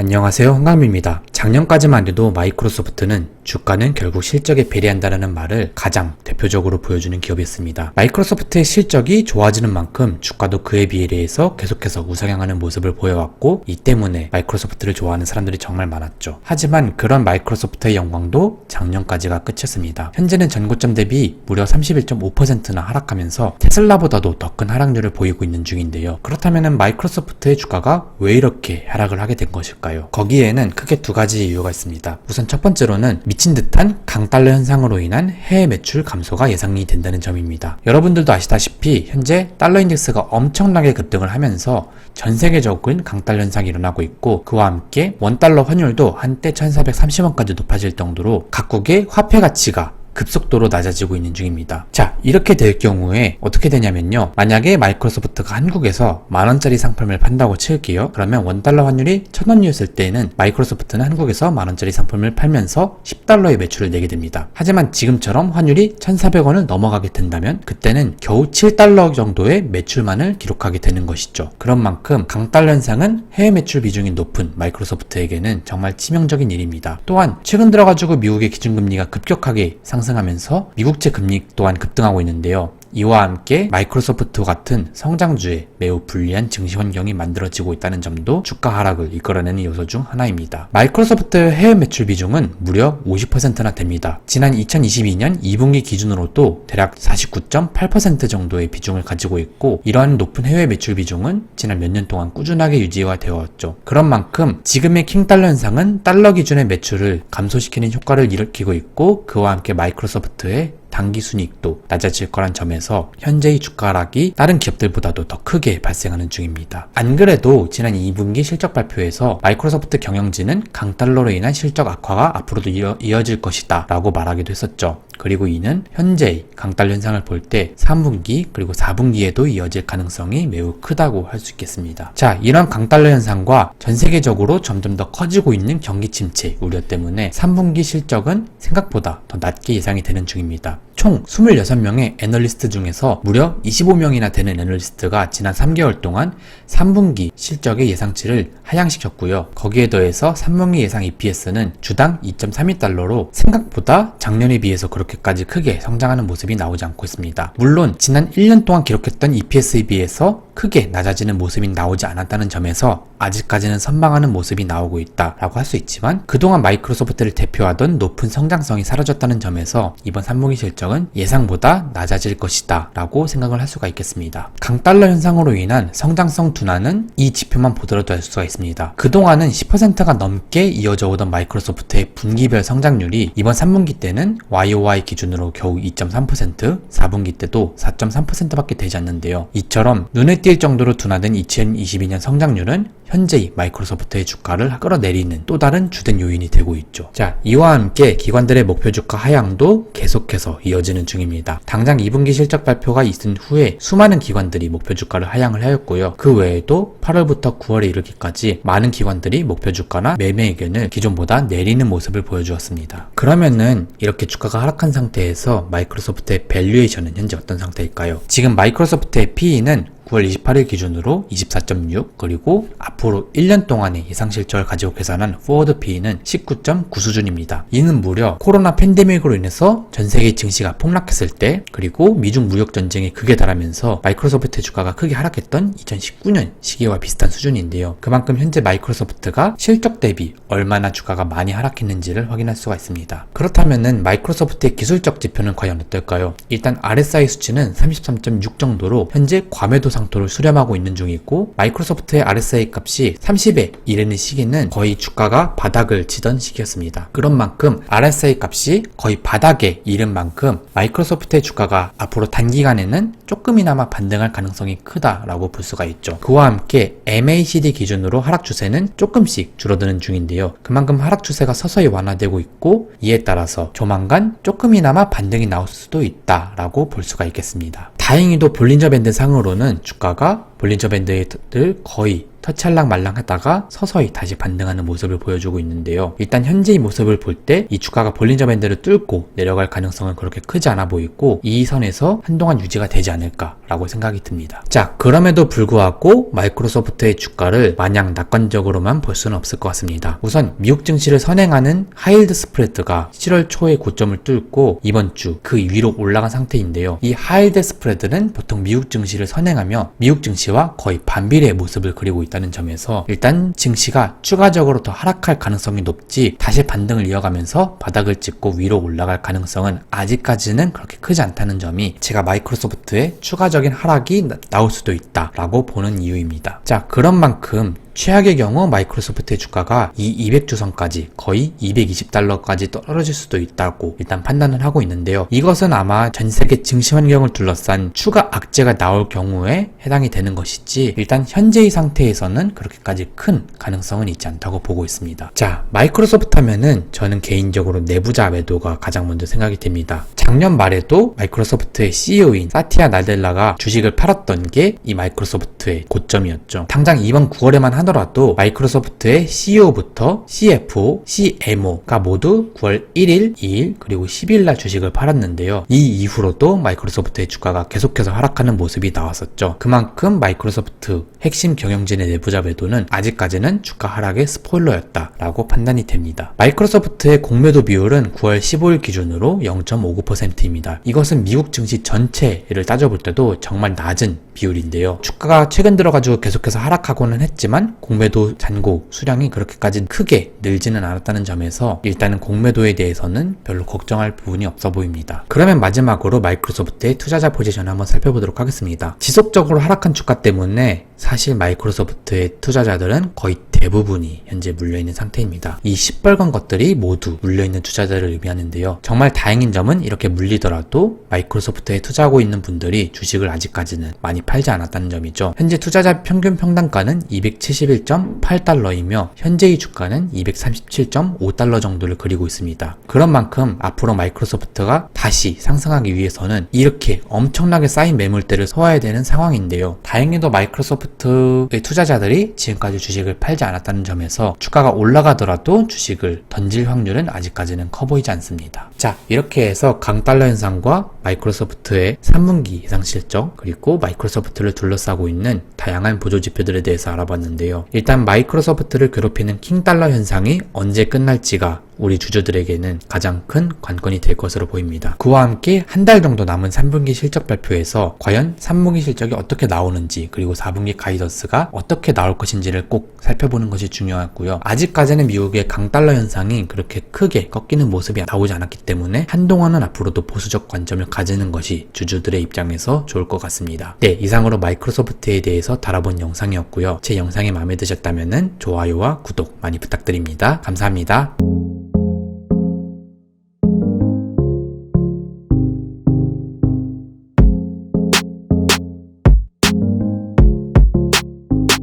안녕하세요, 홍강민입니다. 작년까지만 해도 마이크로소프트는 주가는 결국 실적에 배려한다는 말을 가장 대표적으로 보여주는 기업이었습니다. 마이크로소프트의 실적이 좋아지는 만큼 주가도 그에 비례해서 계속해서 우상향하는 모습을 보여왔고, 이 때문에 마이크로소프트를 좋아하는 사람들이 정말 많았죠. 하지만 그런 마이크로소프트의 영광도 작년까지가 끝이었습니다. 현재는 전고점 대비 무려 31.5%나 하락하면서 테슬라보다도 더 큰 하락률을 보이고 있는 중인데요. 그렇다면 마이크로소프트의 주가가 왜 이렇게 하락을 하게 된 것일까요? 거기에는 크게 두 가지 이유가 있습니다. 우선 첫 번째로는 미친 듯한 강달러 현상으로 인한 해외 매출 감소가 예상이 된다는 점입니다. 여러분들도 아시다시피 현재 달러 인덱스가 엄청나게 급등을 하면서 전 세계적인 강달러 현상이 일어나고 있고, 그와 함께 원달러 환율도 한때 1430원까지 높아질 정도로 각국의 화폐 가치가 급속도로 낮아지고 있는 중입니다. 자, 이렇게 될 경우에 어떻게 되냐면요, 만약에 마이크로소프트가 한국에서 만원짜리 상품을 판다고 칠게요. 그러면 원달러 환율이 1000원이었을 때에는 마이크로소프트는 한국에서 만원짜리 상품을 팔면서 10달러의 매출을 내게 됩니다. 하지만 지금처럼 환율이 1400원을 넘어가게 된다면 그때는 겨우 7달러 정도의 매출만을 기록하게 되는 것이죠. 그런 만큼 강달러 현상은 해외 매출 비중이 높은 마이크로소프트에게는 정말 치명적인 일입니다. 또한 최근 들어가지고 미국의 기준금리가 급격하게 상승하면서 미국채 금리 또한 급등하고 있는데요. 이와 함께 마이크로소프트 같은 성장주에 매우 불리한 증시 환경이 만들어지고 있다는 점도 주가 하락을 이끌어내는 요소 중 하나입니다. 마이크로소프트의 해외 매출 비중은 무려 50%나 됩니다. 지난 2022년 2분기 기준으로도 대략 49.8% 정도의 비중을 가지고 있고, 이러한 높은 해외 매출 비중은 지난 몇 년 동안 꾸준하게 유지가 되어 왔죠. 그런 만큼 지금의 킹달러 현상은 달러 기준의 매출을 감소시키는 효과를 일으키고 있고, 그와 함께 마이크로소프트의 단기 순이익도 낮아질 거란 점에서 현재의 주가 하락이 다른 기업들보다도 더 크게 발생하는 중입니다. 안 그래도 지난 2분기 실적 발표에서 마이크로소프트 경영진은 강달러로 인한 실적 악화가 앞으로도 이어질 것이다 라고 말하기도 했었죠. 그리고 이는 현재의 강달러 현상을 볼 때 3분기 그리고 4분기에도 이어질 가능성이 매우 크다고 할 수 있겠습니다. 자, 이런 강달러 현상과 전 세계적으로 점점 더 커지고 있는 경기 침체 우려 때문에 3분기 실적은 생각보다 더 낮게 예상이 되는 중입니다. 총 26명의 애널리스트 중에서 무려 25명이나 되는 애널리스트가 지난 3개월 동안 3분기 실적의 예상치를 하향시켰고요. 거기에 더해서 3분기 예상 EPS는 주당 2.32달러로 생각보다 작년에 비해서 그렇게까지 크게 성장하는 모습이 나오지 않고 있습니다. 물론 지난 1년 동안 기록했던 EPS에 비해서 크게 낮아지는 모습이 나오지 않았다는 점에서 아직까지는 선방하는 모습이 나오고 있다라고 할 수 있지만, 그동안 마이크로소프트를 대표하던 높은 성장성이 사라졌다는 점에서 이번 3분기 실적은 예상보다 낮아질 것이다 라고 생각을 할 수가 있겠습니다. 강달러 현상으로 인한 성장성 둔화는 이 지표만 보더라도 알 수가 있습니다. 그동안은 10%가 넘게 이어져 오던 마이크로소프트의 분기별 성장률이 이번 3분기 때는 YOY 기준으로 겨우 2.3%, 4분기 때도 4.3%밖에 되지 않는데요. 이처럼 눈에 띌 정도로 둔화된 2022년 성장률은 현재의 마이크로소프트의 주가를 끌어내리는 또 다른 주된 요인이 되고 있죠. 자, 이와 함께 기관들의 목표 주가 하향도 계속해서 이어지는 중입니다. 당장 2분기 실적 발표가 있은 후에 수많은 기관들이 목표 주가를 하향을 하였고요. 그 외에도 8월부터 9월에 이르기까지 많은 기관들이 목표 주가나 매매 의견을 기존보다 내리는 모습을 보여주었습니다. 그러면은 이렇게 주가가 하락한 상태에서 마이크로소프트의 밸류에이션은 현재 어떤 상태일까요? 지금 마이크로소프트의 PE는 9월 28일 기준으로 24.6, 그리고 앞으로 1년 동안의 예상 실적을 가지고 계산한 포워드 PE는 19.9 수준입니다. 이는 무려 코로나 팬데믹으로 인해서 전 세계 증시가 폭락했을 때, 그리고 미중 무역 전쟁이 극에 달하면서 마이크로소프트의 주가가 크게 하락했던 2019년 시기와 비슷한 수준인데요. 그만큼 현재 마이크로소프트가 실적 대비 얼마나 주가가 많이 하락했는지를 확인할 수가 있습니다. 그렇다면은 마이크로소프트의 기술적 지표는 과연 어떨까요? 일단 RSI 수치는 33.6 정도로 현재 과매도 상토를 수렴하고 있는 중이고, 마이크로소프트의 RSI 값이 30에 이르는 시기는 거의 주가가 바닥을 치던 시기였습니다. 그런 만큼 RSI 값이 거의 바닥에 이른 만큼 마이크로소프트의 주가가 앞으로 단기간에는 조금이나마 반등할 가능성이 크다라고 볼 수가 있죠. 그와 함께 MACD 기준으로 하락 추세는 조금씩 줄어드는 중인데요. 그만큼 하락 추세가 서서히 완화되고 있고, 이에 따라서 조만간 조금이나마 반등이 나올 수도 있다라고 볼 수가 있겠습니다. 다행히도 볼린저 밴드 상으로는 주가가 볼린저 밴드를 거의 터치할랑 말랑 하다가 서서히 다시 반등하는 모습을 보여주고 있는데요. 일단 현재 이 모습을 볼 때 이 주가가 볼린저 밴드를 뚫고 내려갈 가능성은 그렇게 크지 않아 보이고 이 선에서 한동안 유지가 되지 않을까라고 생각이 듭니다. 자, 그럼에도 불구하고 마이크로소프트의 주가를 마냥 낙관적으로만 볼 수는 없을 것 같습니다. 우선 미국 증시를 선행하는 하이힐드 스프레드가 7월 초에 고점을 뚫고 이번 주 그 위로 올라간 상태인데요. 이 하이힐드 스프레드는 보통 미국 증시를 선행하며 미국 증시와 거의 반비례의 모습을 그리고 있다는 점에서 일단 증시가 추가적으로 더 하락할 가능성이 높지 다시 반등을 이어가면서 바닥을 찍고 위로 올라갈 가능성은 아직까지는 그렇게 크지 않다는 점이 제가 마이크로소프트의 추가적인 하락이 나올 수도 있다라고 보는 이유입니다. 자, 그런 만큼 최악의 경우 마이크로소프트의 주가가 이 200주선까지 거의 220달러까지 떨어질 수도 있다고 일단 판단을 하고 있는데요. 이것은 아마 전 세계 증시 환경을 둘러싼 추가 악재가 나올 경우에 해당이 되는 것이지 일단 현재의 상태에서는 그렇게까지 큰 가능성은 있지 않다고 보고 있습니다. 자, 마이크로소프트 하면은 저는 개인적으로 내부자 매도가 가장 먼저 생각이 됩니다. 작년 말에도 마이크로소프트의 CEO인 사티아 나델라가 주식을 팔았던 게 이 마이크로소프트의 고점이었죠. 당장 이번 9월에만 하더라도 마이크로소프트의 CEO부터 CFO, CMO가 모두 9월 1일, 2일, 그리고 10일 날 주식을 팔았는데요. 이 이후로도 마이크로소프트의 주가가 계속해서 하락하는 모습이 나왔었죠. 그만큼 마이크로소프트 핵심 경영진의 내부자 매도는 아직까지는 주가 하락의 스포일러였다라고 판단이 됩니다. 마이크로소프트의 공매도 비율은 9월 15일 기준으로 0.59%입니다. 이것은 미국 증시 전체를 따져볼 때도 정말 낮은 비율인데요. 주가가 최근 들어가지고 계속해서 하락하고는 했지만 공매도 잔고 수량이 그렇게까지 크게 늘지는 않았다는 점에서 일단은 공매도에 대해서는 별로 걱정할 부분이 없어 보입니다. 그러면 마지막으로 마이크로소프트의 투자자 포지션을 한번 살펴보도록 하겠습니다. 지속적으로 하락한 주가 때문에 사실 마이크로소프트의 투자자들은 거의 대부분이 현재 물려있는 상태입니다. 이 시뻘건 것들이 모두 물려있는 투자자를 의미하는데요. 정말 다행인 점은 이렇게 물리더라도 마이크로소프트에 투자하고 있는 분들이 주식을 아직까지는 많이 팔지 않았다는 점이죠. 현재 투자자 평균 평단가는 271.8달러이며 현재의 주가는 237.5달러 정도를 그리고 있습니다. 그런 만큼 앞으로 마이크로소프트가 다시 상승하기 위해서는 이렇게 엄청나게 쌓인 매물대를 소화해야 되는 상황인데요. 다행히도 마이크로소프트의 투자자들이 지금까지 주식을 팔지 않았다는 점에서 주가가 올라가더라도 주식을 던질 확률은 아직까지는 커 보이지 않습니다. 자, 이렇게 해서 강달러 현상과 마이크로소프트의 3분기 예상 실적 그리고 마이크로소프트를 둘러싸고 있는 다양한 보조 지표들에 대해서 알아봤는데요. 일단 마이크로소프트를 괴롭히는 킹달러 현상이 언제 끝날지가 우리 주주들에게는 가장 큰 관건이 될 것으로 보입니다. 그와 함께 한 달 정도 남은 3분기 실적 발표에서 과연 3분기 실적이 어떻게 나오는지 그리고 4분기 가이던스가 어떻게 나올 것인지를 꼭 살펴보는 것이 중요하고요. 아직까지는 미국의 강달러 현상이 그렇게 크게 꺾이는 모습이 나오지 않았기 때문에 한동안은 앞으로도 보수적 관점을 가지는 것이 주주들의 입장에서 좋을 것 같습니다. 네, 이상으로 마이크로소프트에 대해서 다뤄본 영상이었고요. 제 영상이 마음에 드셨다면 좋아요와 구독 많이 부탁드립니다. 감사합니다.